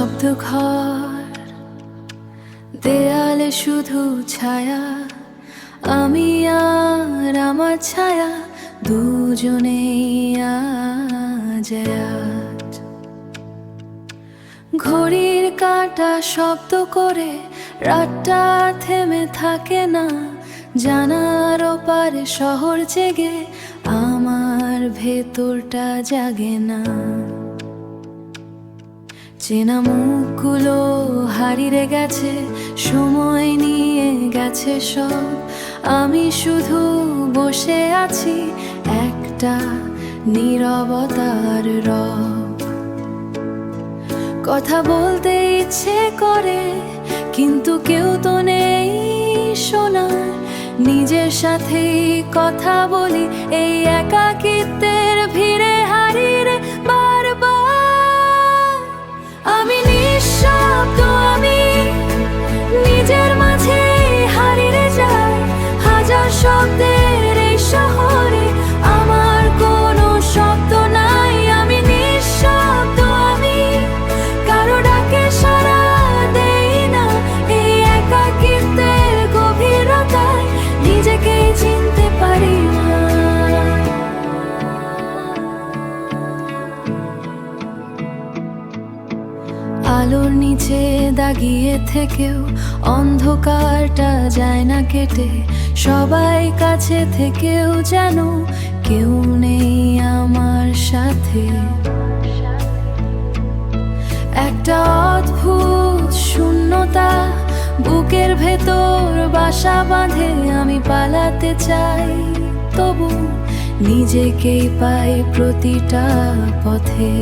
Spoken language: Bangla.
নিঃশব্দ ঘর, দেয়ালে শুধু ছায়া, আমি আর আমার ছায়া দুজনেই আজ এক। ঘড়ির কাঁটা শব্দ করে রাতটা থেমে থাকে না, জানার ওপারে শহর জেগে আমার ভেতরটা জাগে না। চেনা মুখগুলো হারিয়ে গেছে, সময় নিয়ে গেছে সব, আমি শুধু বসে আছি একটা নীরবতার রব। কথা বলতে ইচ্ছে করে কিন্তু কেউ তো নেই শোনার, নিজের সাথেই কথা বলি এই একাকিত্বের ভিড়ে হারিয়ে বারবার। আমি নিঃশব্দ, আমি নিজের মাঝে হারিয়ে যাই, হাজার শব্দের এই শহরে আমার কোনো শব্দ নাই। আমি নিঃশব্দ, আমি কারো ডাকে সাড়া দেই না, এই একাকিত্বের গভীরতায় নিজেকেই চিনতে পারি না। আলোর নিচে দাগিয়ে থেকেও অন্ধকারটা যায় না কেটে, সবাই কাছে থেকেও যেন কেউ নেই আমার সাথে। একটা অদ্ভুত শূন্যতা বুকের ভেতর বাসা বাঁধে, আমি পালাতে চাই তবু নিজেকেই পাই প্রতিটা পথে।